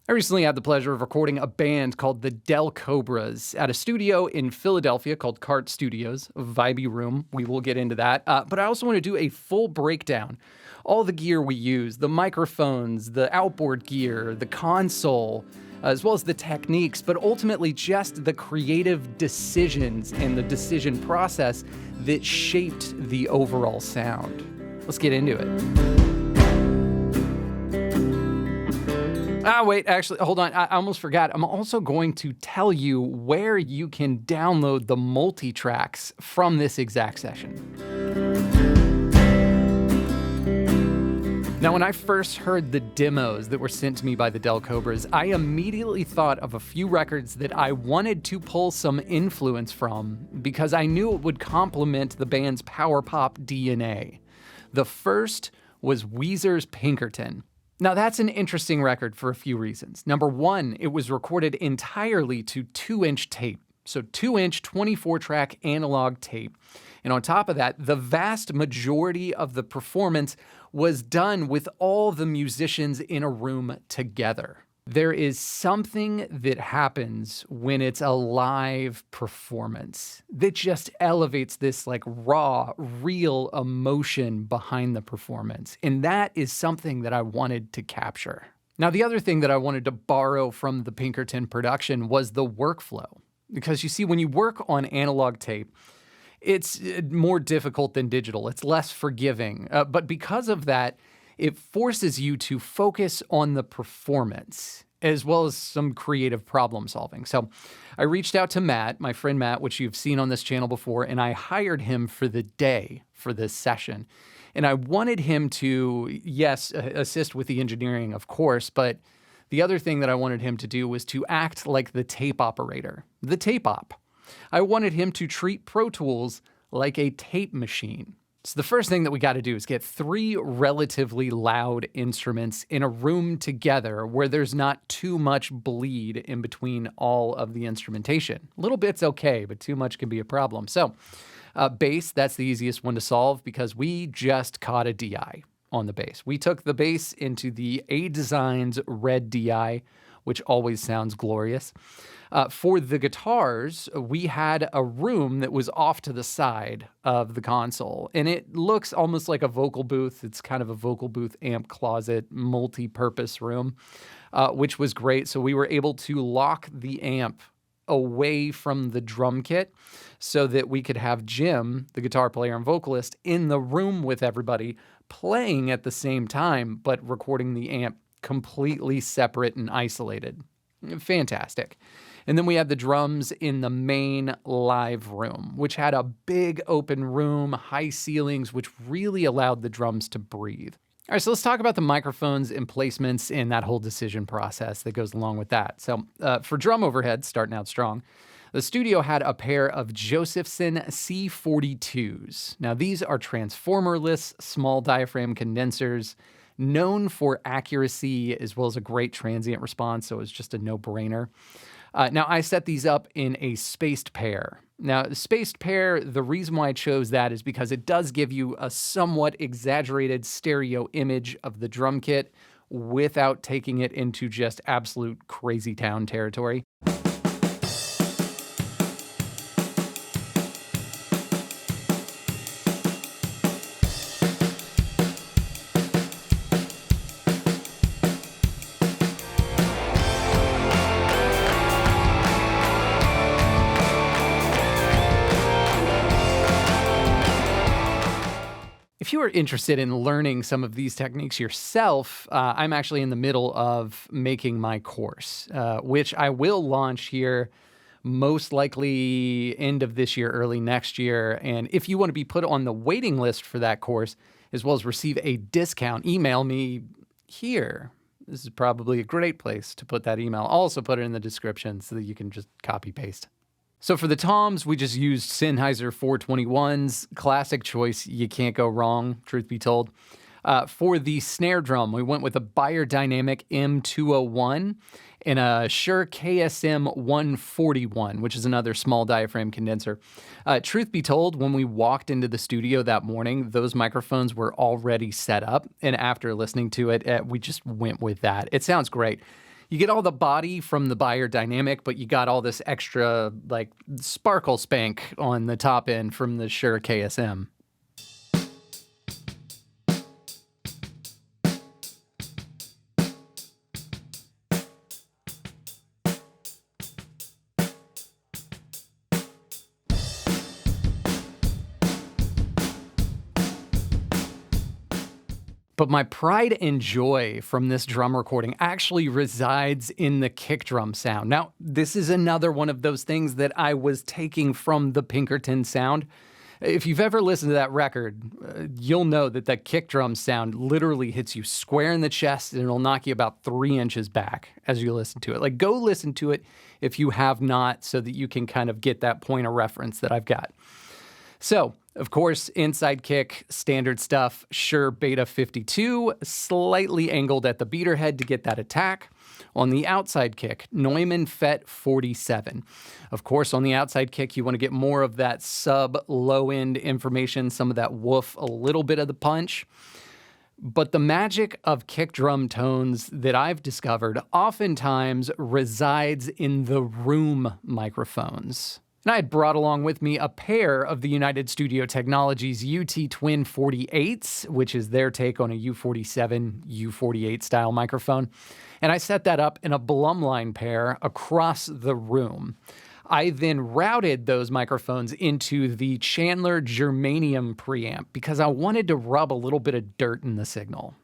I recently had the pleasure of recording a band called the Cobras at a studio in Philadelphia called Cart Studios, a vibey room. We will get into that. But I also want to do a full breakdown. All the gear we use, the microphones, the outboard gear, the console, as well as the techniques, but ultimately just the creative decisions and the decision process that shaped the overall sound. Let's get into it. Wait, actually, hold on. I almost forgot. I'm also going to tell you where you can download the Multitracks from this exact session. Now, when I first heard the demos that were sent to me by the Cobras, I immediately thought of a few records that I wanted to pull some influence from because I knew it would complement the band's power pop DNA. The first was Weezer's Pinkerton. Now, that's an interesting record for a few reasons. Number one, it was recorded entirely to 2-inch tape. So 2-inch 24-track analog tape. And on top of that, the vast majority of the performance was done with all the musicians in a room together. There is something that happens when it's a live performance that just elevates this like raw, real emotion behind the performance. And that is something that I wanted to capture. Now, the other thing that I wanted to borrow from the Pinkerton production was the workflow. Because you see, when you work on analog tape, it's more difficult than digital. It's less forgiving. But because of that, it forces you to focus on the performance as well as some creative problem solving. So I reached out to Matt, my friend Matt, which you've seen on this channel before, and I hired him for the day for this session. And I wanted him to, yes, assist with the engineering, of course, but the other thing that I wanted him to do was to act like the tape operator, the tape op. I wanted him to treat Pro Tools like a tape machine. So the first thing that we got to do is get 3 relatively loud instruments in a room together where there's not too much bleed in between all of the instrumentation. A little bit's okay, but too much can be a problem. So bass, that's the easiest one to solve because we just caught a DI on the bass. We took the bass into the A Designs red DI, which always sounds glorious. For the guitars, we had a room that was off to the side of the console, and it looks almost like a vocal booth. It's kind of a vocal booth amp closet, multi-purpose room, which was great. So we were able to lock the amp away from the drum kit so that we could have Jim, the guitar player and vocalist, in the room with everybody playing at the same time, but recording the amp completely separate and isolated. Fantastic. And then we had the drums in the main live room, which had a big open room, high ceilings, which really allowed the drums to breathe. All right, so let's talk about the microphones and placements and that whole decision process that goes along with that. So for drum overhead, starting out strong, the studio had a pair of Josephson C42s. Now, these are transformerless small diaphragm condensers, known for accuracy as well as a great transient response, so it's just a no-brainer. Now, I set these up in a spaced pair. Now, the spaced pair, the reason why I chose that is because it does give you a somewhat exaggerated stereo image of the drum kit without taking it into just absolute crazy town territory. If you are interested in learning some of these techniques yourself, I'm actually in the middle of making my course, which I will launch here most likely end of this year, early next year. And if you want to be put on the waiting list for that course, as well as receive a discount, email me here. This is probably a great place to put that email. I'll also put it in the description so that you can just copy paste. So for the toms, we just used Sennheiser 421s. Classic choice. You can't go wrong, truth be told. For the snare drum, we went with a Beyerdynamic M201 and a Shure KSM 141, which is another small diaphragm condenser. Truth be told, when we walked into the studio that morning, those microphones were already set up. And after listening to it, we just went with that. It sounds great. You get all the body from the Beyerdynamic, but you got all this extra, like, sparkle spank on the top end from the Shure KSM. But my pride and joy from this drum recording actually resides in the kick drum sound. Now, this is another one of those things that I was taking from the Pinkerton sound. If you've ever listened to that record, you'll know that that kick drum sound literally hits you square in the chest, and it'll knock you about 3 inches back as you listen to it. Like, go listen to it if you have not, so that you can kind of get that point of reference that I've got. So, of course, inside kick, standard stuff, Shure Beta 52, slightly angled at the beater head to get that attack. On the outside kick, Neumann FET 47. Of course, on the outside kick, you want to get more of that sub-low-end information, some of that woof, a little bit of the punch. But the magic of kick drum tones that I've discovered oftentimes resides in the room microphones. And I had brought along with me a pair of the United Studio Technologies UT Twin 48s, which is their take on a U47, U48 style microphone. And I set that up in a Blumline pair across the room. I then routed those microphones into the Chandler Germanium preamp because I wanted to rub a little bit of dirt in the signal.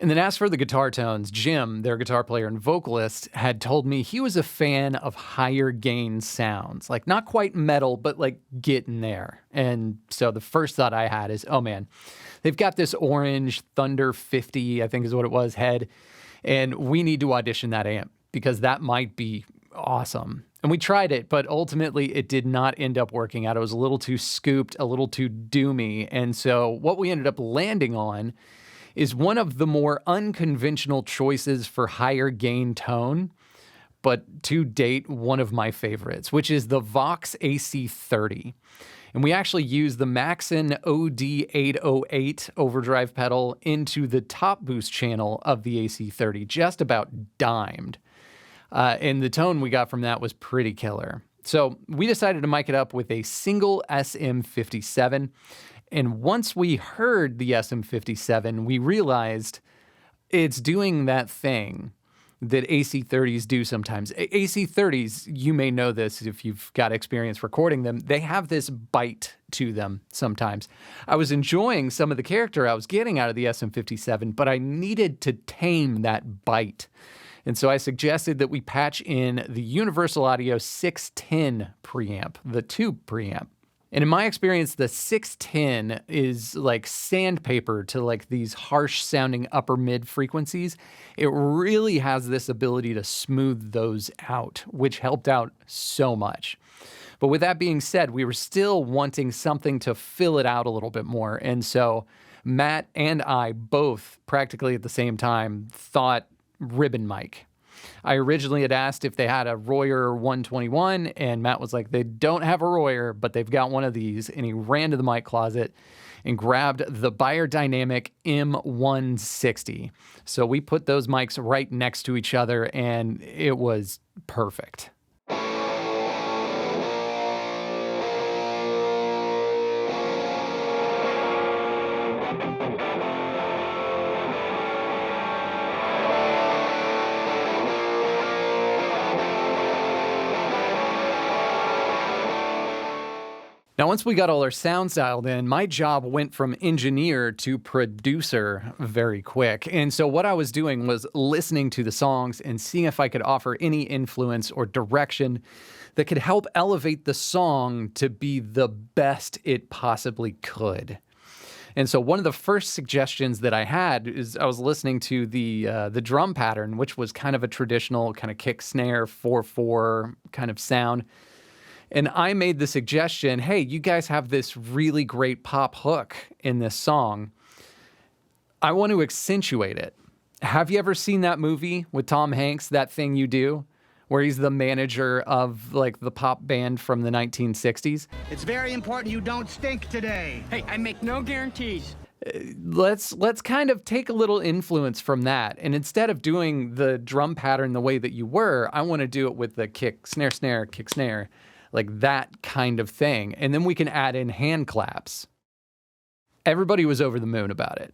And then as for the guitar tones, Jim, their guitar player and vocalist, had told me he was a fan of higher gain sounds. Like, not quite metal, but like getting there. And so the first thought I had is, oh man, they've got this orange Thunder 50, I think is what it was, head. And we need to audition that amp because that might be awesome. And we tried it, but ultimately it did not end up working out. It was a little too scooped, a little too doomy. And so what we ended up landing on is one of the more unconventional choices for higher gain tone, but to date, one of my favorites, which is the Vox AC30. And we actually use the Maxon OD808 overdrive pedal into the top boost channel of the AC30, just about dimed. And the tone we got from that was pretty killer. So we decided to mic it up with a single SM57. And once we heard the SM57, we realized it's doing that thing that AC30s do sometimes. AC30s, you may know this if you've got experience recording them, they have this bite to them sometimes. I was enjoying some of the character I was getting out of the SM57, but I needed to tame that bite. And so I suggested that we patch in the Universal Audio 610 preamp, the tube preamp. And in my experience, the 610 is like sandpaper to like these harsh sounding upper mid frequencies. It really has this ability to smooth those out, which helped out so much. But with that being said, we were still wanting something to fill it out a little bit more. And so Matt and I both practically at the same time thought ribbon mic. I originally had asked if they had a Royer 121, and Matt was like, they don't have a Royer, but they've got one of these. And he ran to the mic closet and grabbed the Beyerdynamic M160. So we put those mics right next to each other, and it was perfect. Now, once we got all our sounds dialed in, my job went from engineer to producer very quick. And so what I was doing was listening to the songs and seeing if I could offer any influence or direction that could help elevate the song to be the best it possibly could. And so one of the first suggestions that I had is I was listening to the drum pattern, which was kind of a traditional kind of kick snare 4/4 kind of sound. And I made the suggestion, hey, you guys have this really great pop hook in this song. I want to accentuate it. Have you ever seen that movie with Tom Hanks, That Thing You Do, where he's the manager of like the pop band from the 1960s? It's very important you don't stink today. Hey, I make no guarantees. Let's kind of take a little influence from that. And instead of doing the drum pattern the way that you were, I want to do it with the kick, snare, snare, kick, snare, like that kind of thing. And then we can add in hand claps. Everybody was over the moon about it.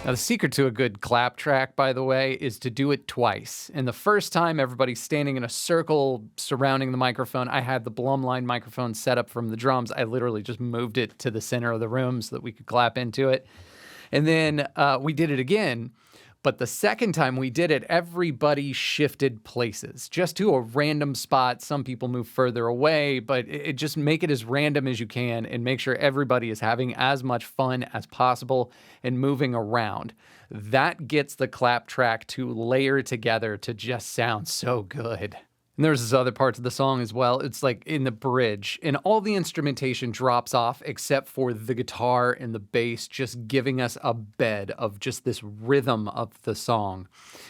Now, the secret to a good clap track, by the way, is to do it twice. And the first time, everybody's standing in a circle surrounding the microphone. I had the Blumline microphone set up from the drums. I literally just moved it to the center of the room so that we could clap into it. And then we did it again. But the second time we did it, everybody shifted places just to a random spot. Some people move further away, but it just make it as random as you can and make sure everybody is having as much fun as possible and moving around. That gets the clap track to layer together to just sound so good. And there's this other parts of the song as well. It's like in the bridge, and all the instrumentation drops off except for the guitar and the bass, just giving us a bed of just this rhythm of the song.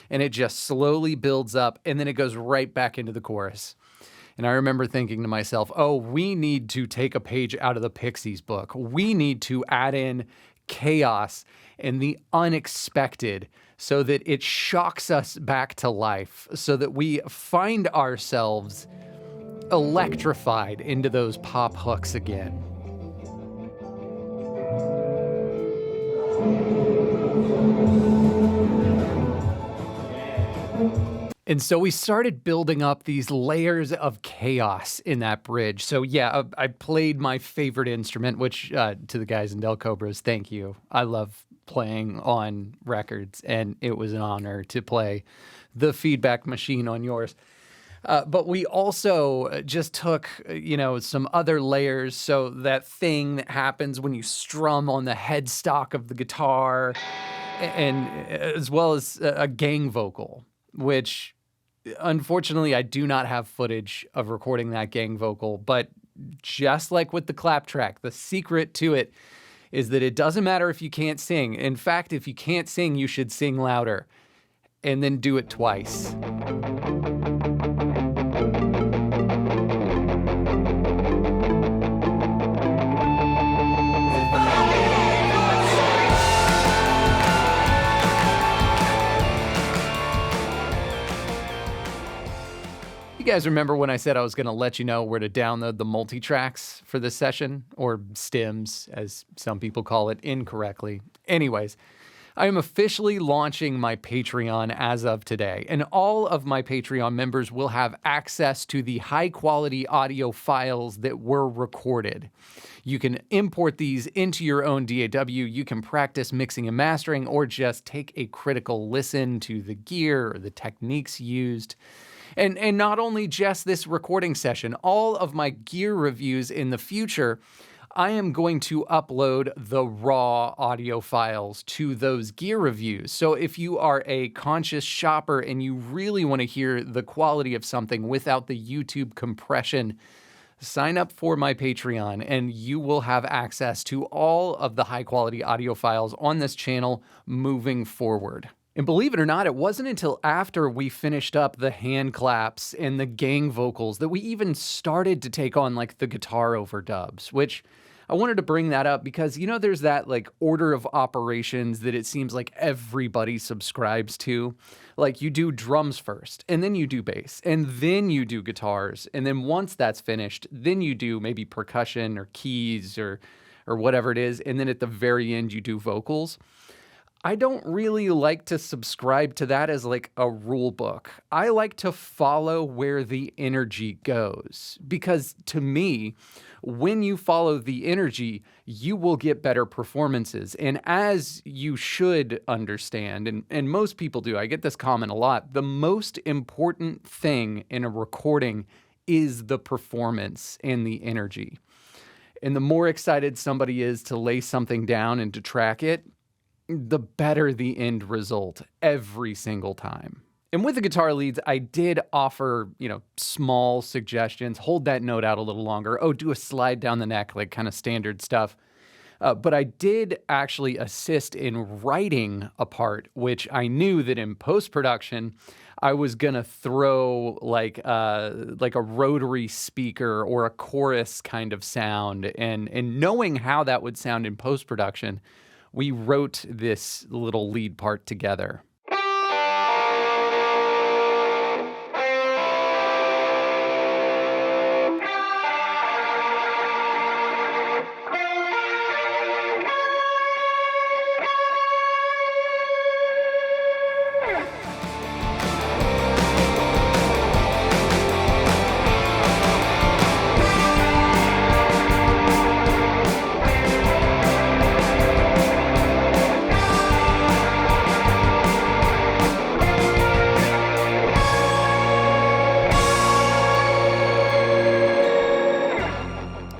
And it just slowly builds up, and then it goes right back into the chorus. And I remember thinking to myself, oh, we need to take a page out of the Pixies book. We need to add in chaos and the unexpected so that it shocks us back to life, so that we find ourselves electrified into those pop hooks again. And so we started building up these layers of chaos in that bridge. So yeah, I played my favorite instrument, which to the guys in Del Cobras, thank you. I love playing on records, and it was an honor to play the feedback machine on yours. But we also just took, some other layers. So that thing that happens when you strum on the headstock of the guitar, and as well as a gang vocal, which unfortunately I do not have footage of recording that gang vocal. But just like with the clap track, the secret to it is that it doesn't matter if you can't sing. In fact, if you can't sing, you should sing louder and then do it twice. You guys remember when I said I was going to let you know where to download the Multitracks for this session, or stems, as some people call it incorrectly? Anyways, I am officially launching my Patreon as of today, and all of my Patreon members will have access to the high-quality audio files that were recorded. You can import these into your own DAW, you can practice mixing and mastering, or just take a critical listen to the gear or the techniques used. And not only just this recording session, all of my gear reviews in the future, I am going to upload the raw audio files to those gear reviews. So if you are a conscious shopper and you really want to hear the quality of something without the YouTube compression, sign up for my Patreon and you will have access to all of the high quality audio files on this channel moving forward. And believe it or not, it wasn't until after we finished up the hand claps and the gang vocals that we even started to take on like the guitar overdubs, which I wanted to bring that up because, there's that like order of operations that it seems like everybody subscribes to. Like you do drums first, and then you do bass, and then you do guitars. And then once that's finished, then you do maybe percussion or keys or whatever it is. And then at the very end, you do vocals. I don't really like to subscribe to that as like a rule book. I like to follow where the energy goes because to me, when you follow the energy, you will get better performances. And as you should understand, and most people do, I get this comment a lot, the most important thing in a recording is the performance and the energy. And the more excited somebody is to lay something down and to track it, the better the end result every single time. And with the guitar leads, I did offer, small suggestions. Hold that note out a little longer. Oh, do a slide down the neck, like kind of standard stuff. But I did actually assist in writing a part, which I knew that in post-production, I was going to throw like a rotary speaker or a chorus kind of sound. And knowing how that would sound in post-production, we wrote this little lead part together.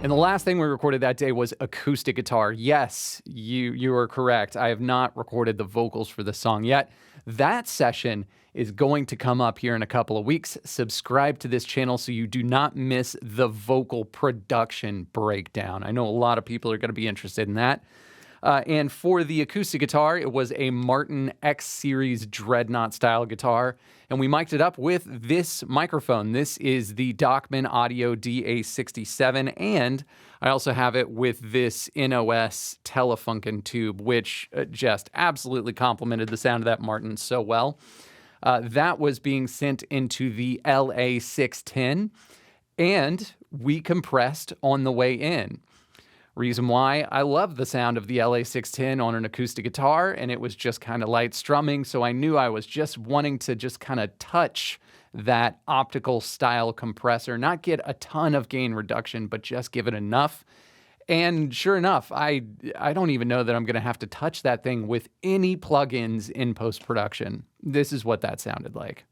And the last thing we recorded that day was acoustic guitar. Yes, you are correct. I have not recorded the vocals for the song yet. That session is going to come up here in a couple of weeks. Subscribe to this channel so you do not miss the vocal production breakdown. I know a lot of people are going to be interested in that. And for the acoustic guitar, it was a Martin X Series Dreadnought style guitar. And we mic'd it up with this microphone. This is the Dockman Audio DA67. And I also have it with this NOS Telefunken tube, which just absolutely complemented the sound of that Martin so well. That was being sent into the LA610. And we compressed on the way in. Reason why, I love the sound of the LA610 on an acoustic guitar, and it was just kind of light strumming, so I knew I was just wanting to just kind of touch that optical style compressor, not get a ton of gain reduction, but just give it enough. And sure enough, I don't even know that I'm going to have to touch that thing with any plugins in post-production. This is what that sounded like.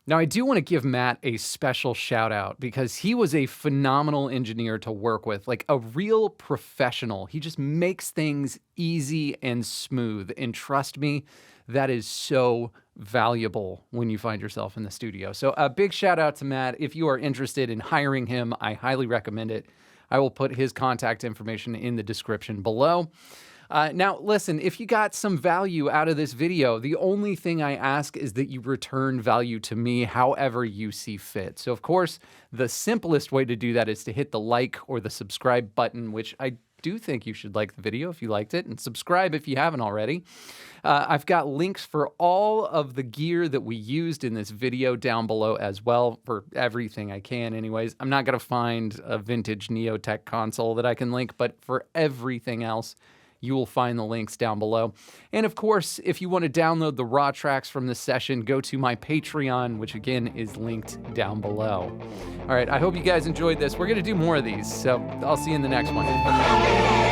Now, I do want to give Matt a special shout out because he was a phenomenal engineer to work with, like a real professional. He just makes things easy and smooth. And trust me, that is so valuable when you find yourself in the studio. So a big shout out to Matt. If you are interested in hiring him, I highly recommend it. I will put his contact information in the description below. Now, listen, if you got some value out of this video, the only thing I ask is that you return value to me however you see fit. So, of course, the simplest way to do that is to hit the like or the subscribe button, which I do think you should like the video if you liked it, and subscribe if you haven't already. I've got links for all of the gear that we used in this video down below as well, for everything I can anyways. I'm not going to find a vintage Neotech console that I can link, but for everything else, you will find the links down below. And of course, if you want to download the raw tracks from this session, go to my Patreon, which again is linked down below. All right, I hope you guys enjoyed this. We're going to do more of these, so I'll see you in the next one.